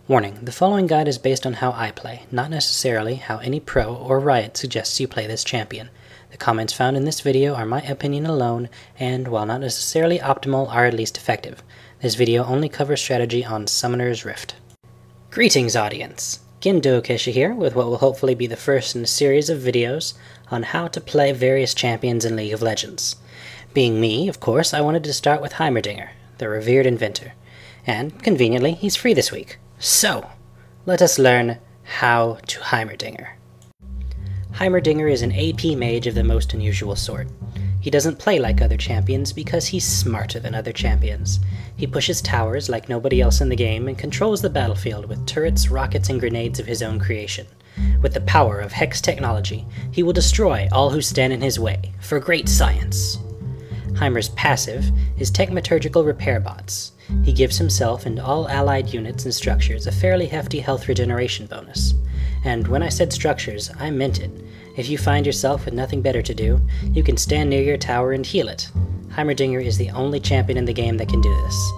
Warning, the following guide is based on how I play, not necessarily how any pro or Riot suggests you play this champion. The comments found in this video are my opinion alone, and while not necessarily optimal, are at least effective. This video only covers strategy on Summoner's Rift. Greetings, audience! Gindokeshi here with what will hopefully be the first in a series of videos on how to play various champions in League of Legends. Being me, of course, I wanted to start with Heimerdinger, the revered inventor. And, conveniently, he's free this week. So, let us learn how to Heimerdinger. Heimerdinger is an AP mage of the most unusual sort. He doesn't play like other champions because he's smarter than other champions. He pushes towers like nobody else in the game and controls the battlefield with turrets, rockets, and grenades of his own creation. With the power of Hex technology, he will destroy all who stand in his way, for great science. Heimer's passive is Techmaturgical Repair Bots. He gives himself and all allied units and structures a fairly hefty health regeneration bonus. And when I said structures, I meant it. If you find yourself with nothing better to do, you can stand near your tower and heal it. Heimerdinger is the only champion in the game that can do this.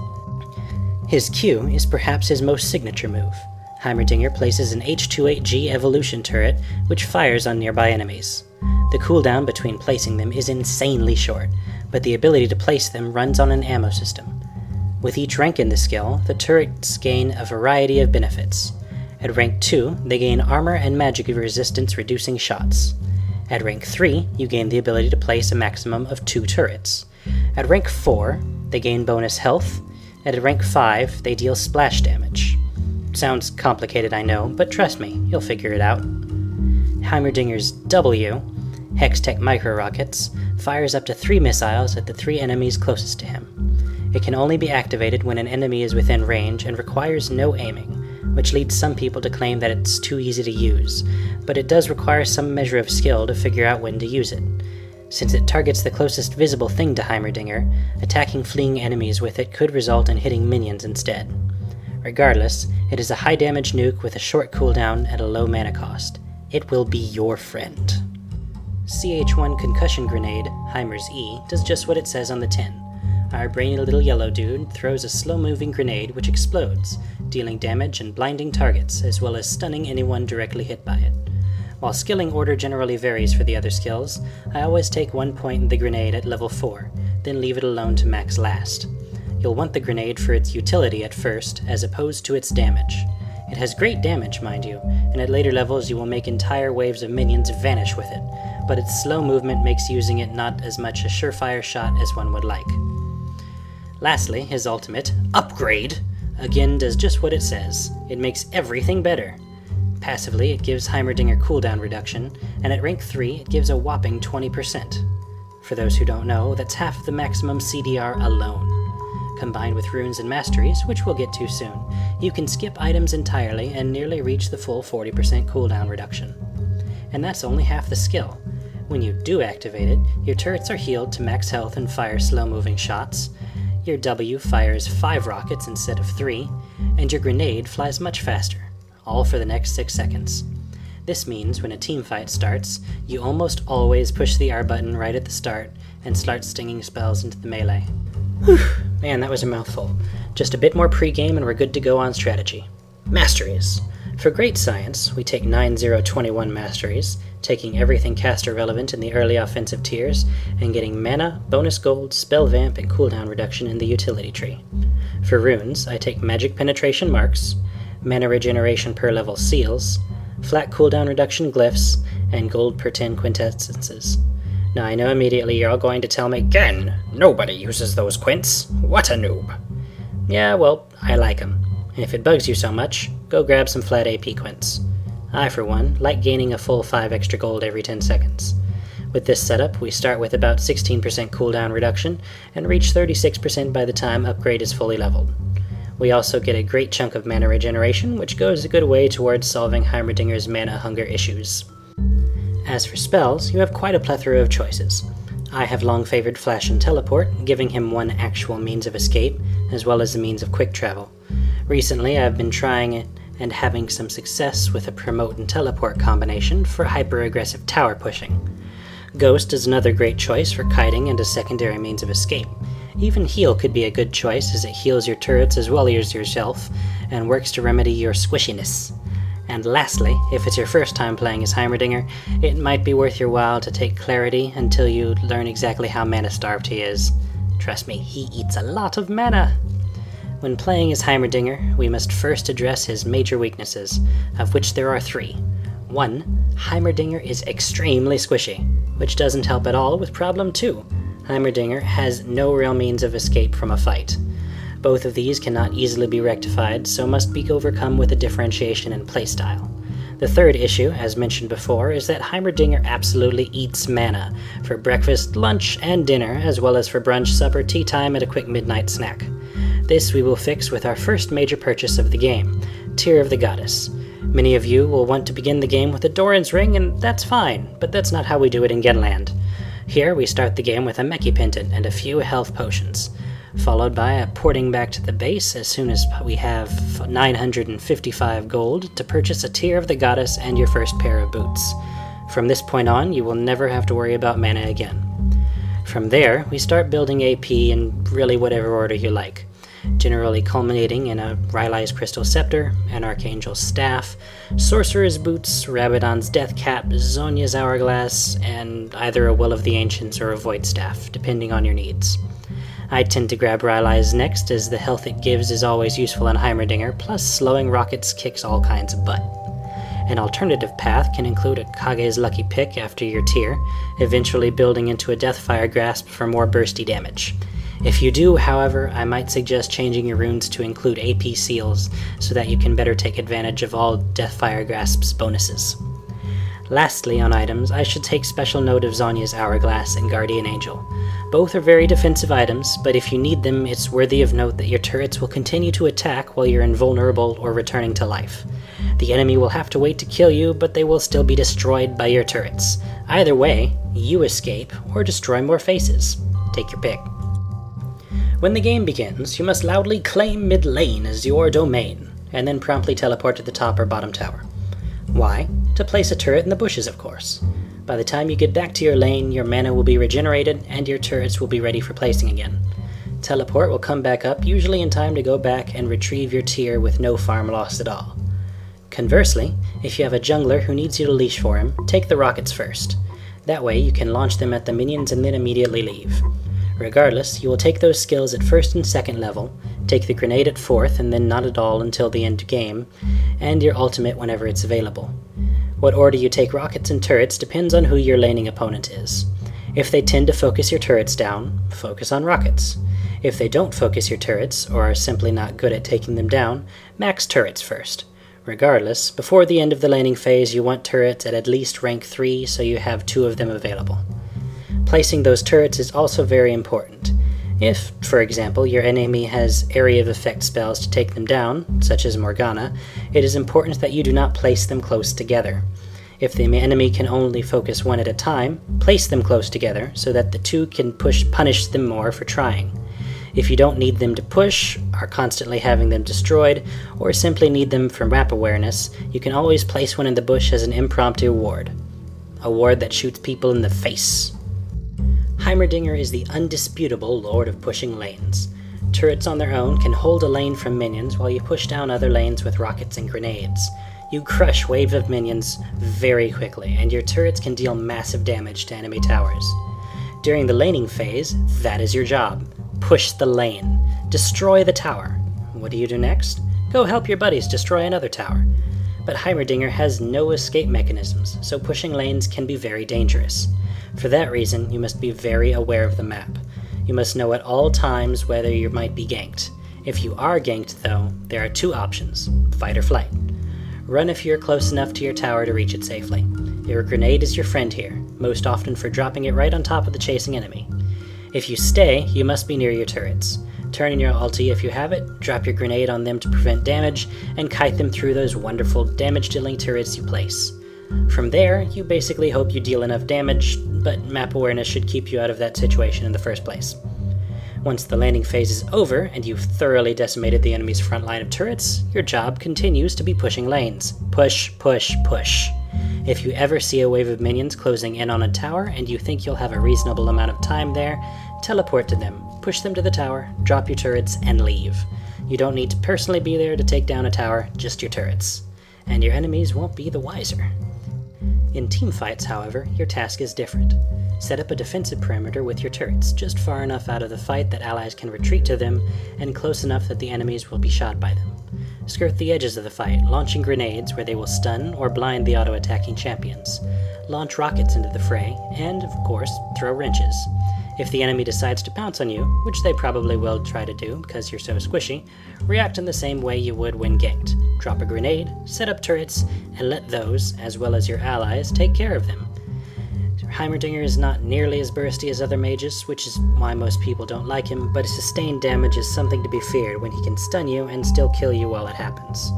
His Q is perhaps his most signature move. Heimerdinger places an H28G evolution turret, which fires on nearby enemies. The cooldown between placing them is insanely short, but the ability to place them runs on an ammo system. With each rank in the skill, the turrets gain a variety of benefits. At rank 2, they gain armor and magic resistance reducing shots. At rank 3, you gain the ability to place a maximum of 2 turrets. At rank 4, they gain bonus health, and at rank 5, they deal splash damage. Sounds complicated, I know, but trust me, you'll figure it out. Heimerdinger's W, Hextech Micro Rockets, fires up to 3 missiles at the 3 enemies closest to him. It can only be activated when an enemy is within range and requires no aiming, which leads some people to claim that it's too easy to use, but it does require some measure of skill to figure out when to use it. Since it targets the closest visible thing to Heimerdinger, attacking fleeing enemies with it could result in hitting minions instead. Regardless, it is a high damage nuke with a short cooldown and a low mana cost. It will be your friend. CH1 Concussion Grenade, Heimer's E, does just what it says on the tin. Our brainy little yellow dude throws a slow-moving grenade which explodes, dealing damage and blinding targets, as well as stunning anyone directly hit by it. While skilling order generally varies for the other skills, I always take 1 point in the grenade at level 4, then leave it alone to max last. You'll want the grenade for its utility at first, as opposed to its damage. It has great damage, mind you, and at later levels you will make entire waves of minions vanish with it, but its slow movement makes using it not as much a surefire shot as one would like. Lastly, his ultimate, Upgrade, again does just what it says. It makes everything better. Passively, it gives Heimerdinger cooldown reduction, and at rank 3, it gives a whopping 20%. For those who don't know, that's half the maximum CDR alone. Combined with runes and masteries, which we'll get to soon, you can skip items entirely and nearly reach the full 40% cooldown reduction. And that's only half the skill. When you do activate it, your turrets are healed to max health and fire slow-moving shots, your W fires 5 rockets instead of 3, and your grenade flies much faster, all for the next 6 seconds. This means when a team fight starts, you almost always push the R button right at the start and start stinging spells into the melee. Whew, man, that was a mouthful. Just a bit more pregame and we're good to go on strategy. Masteries. For great science, we take 9-0-21 Masteries, taking everything caster relevant in the early offensive tiers, and getting mana, bonus gold, spell vamp, and cooldown reduction in the utility tree. For runes, I take magic penetration marks, mana regeneration per level seals, flat cooldown reduction glyphs, and gold per 10 quintessences. Now I know immediately you're all going to tell me, again, nobody uses those quints. What a noob. Yeah, well, I like them. And if it bugs you so much, go grab some flat AP quints. I, for one, like gaining a full 5 extra gold every 10 seconds. With this setup, we start with about 16% cooldown reduction, and reach 36% by the time upgrade is fully leveled. We also get a great chunk of mana regeneration, which goes a good way towards solving Heimerdinger's mana hunger issues. As for spells, you have quite a plethora of choices. I have long favored Flash and Teleport, giving him one actual means of escape, as well as a means of quick travel. Recently, I've been trying it and having some success with a Promote and Teleport combination for hyper-aggressive tower pushing. Ghost is another great choice for kiting and a secondary means of escape. Even heal could be a good choice as it heals your turrets as well as yourself, and works to remedy your squishiness. And lastly, if it's your first time playing as Heimerdinger, it might be worth your while to take Clarity until you learn exactly how mana-starved he is. Trust me, he eats a lot of mana! When playing as Heimerdinger, we must first address his major weaknesses, of which there are 3. 1. Heimerdinger is extremely squishy, which doesn't help at all with problem 2. Heimerdinger has no real means of escape from a fight. Both of these cannot easily be rectified, so must be overcome with a differentiation in playstyle. The third issue, as mentioned before, is that Heimerdinger absolutely eats mana, for breakfast, lunch, and dinner, as well as for brunch, supper, tea time, and a quick midnight snack. This we will fix with our first major purchase of the game, Tear of the Goddess. Many of you will want to begin the game with a Doran's Ring, and that's fine, but that's not how we do it in Genland. Here we start the game with a Meki Pendant and a few health potions, followed by a porting back to the base as soon as we have 955 gold to purchase a Tear of the Goddess and your first pair of boots. From this point on, you will never have to worry about mana again. From there, we start building AP in really whatever order you like, generally culminating in a Rylai's Crystal Scepter, an Archangel's Staff, Sorcerer's Boots, Rabadon's Death Cap, Zhonya's Hourglass, and either a Will of the Ancients or a Void Staff, depending on your needs. I tend to grab Rylai's next, as the health it gives is always useful in Heimerdinger, plus slowing rockets kicks all kinds of butt. An alternative path can include a Kage's Lucky Pick after your tier, eventually building into a Deathfire Grasp for more bursty damage. If you do, however, I might suggest changing your runes to include AP seals, so that you can better take advantage of all Deathfire Grasp's bonuses. Lastly, on items, I should take special note of Zhonya's Hourglass and Guardian Angel. Both are very defensive items, but if you need them, it's worthy of note that your turrets will continue to attack while you're invulnerable or returning to life. The enemy will have to wait to kill you, but they will still be destroyed by your turrets. Either way, you escape or destroy more faces. Take your pick. When the game begins, you must loudly claim mid lane as your domain, and then promptly teleport to the top or bottom tower. Why? To place a turret in the bushes, of course. By the time you get back to your lane, your mana will be regenerated, and your turrets will be ready for placing again. Teleport will come back up, usually in time to go back and retrieve your tier with no farm loss at all. Conversely, if you have a jungler who needs you to leash for him, take the rockets first. That way you can launch them at the minions and then immediately leave. Regardless, you will take those skills at 1st and 2nd level, take the grenade at 4th and then not at all until the end game, and your ultimate whenever it's available. What order you take rockets and turrets depends on who your laning opponent is. If they tend to focus your turrets down, focus on rockets. If they don't focus your turrets, or are simply not good at taking them down, max turrets first. Regardless, before the end of the laning phase you want turrets at least rank 3 so you have 2 of them available. Placing those turrets is also very important. If, for example, your enemy has area of effect spells to take them down, such as Morgana, it is important that you do not place them close together. If the enemy can only focus one at a time, place them close together so that the two can punish them more for trying. If you don't need them to push, are constantly having them destroyed, or simply need them for map awareness, you can always place one in the bush as an impromptu ward. A ward that shoots people in the face. Heimerdinger is the undisputable lord of pushing lanes. Turrets on their own can hold a lane from minions while you push down other lanes with rockets and grenades. You crush waves of minions very quickly, and your turrets can deal massive damage to enemy towers. During the laning phase, that is your job. Push the lane. Destroy the tower. What do you do next? Go help your buddies destroy another tower. But Heimerdinger has no escape mechanisms, so pushing lanes can be very dangerous. For that reason, you must be very aware of the map. You must know at all times whether you might be ganked. If you are ganked, though, there are 2 options: fight or flight. Run if you're close enough to your tower to reach it safely. Your grenade is your friend here, most often for dropping it right on top of the chasing enemy. If you stay, you must be near your turrets. Turn in your ulti if you have it, drop your grenade on them to prevent damage, and kite them through those wonderful damage-dealing turrets you place. From there, you basically hope you deal enough damage, but map awareness should keep you out of that situation in the first place. Once the landing phase is over and you've thoroughly decimated the enemy's front line of turrets, your job continues to be pushing lanes. Push, push, push. If you ever see a wave of minions closing in on a tower and you think you'll have a reasonable amount of time there, teleport to them, push them to the tower, drop your turrets, and leave. You don't need to personally be there to take down a tower, just your turrets. And your enemies won't be the wiser. In teamfights, however, your task is different. Set up a defensive perimeter with your turrets, just far enough out of the fight that allies can retreat to them, and close enough that the enemies will be shot by them. Skirt the edges of the fight, launching grenades where they will stun or blind the auto-attacking champions. Launch rockets into the fray, and, of course, throw wrenches. If the enemy decides to pounce on you, which they probably will try to do because you're so squishy, react in the same way you would when ganked. Drop a grenade, set up turrets, and let those, as well as your allies, take care of them. Heimerdinger is not nearly as bursty as other mages, which is why most people don't like him, but his sustained damage is something to be feared when he can stun you and still kill you while it happens.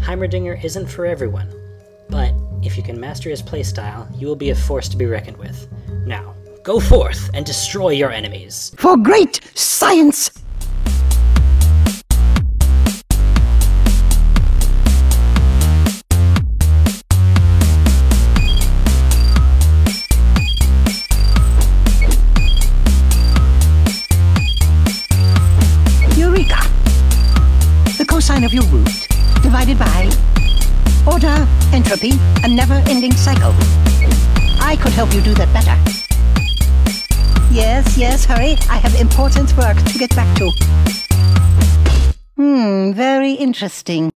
Heimerdinger isn't for everyone, but if you can master his playstyle, you will be a force to be reckoned with. Now, go forth and destroy your enemies! For great science! Eureka! The cosine of your root divided by order, entropy, a never-ending cycle. I could help you do that better. Yes, hurry. I have important work to get back to. Very interesting.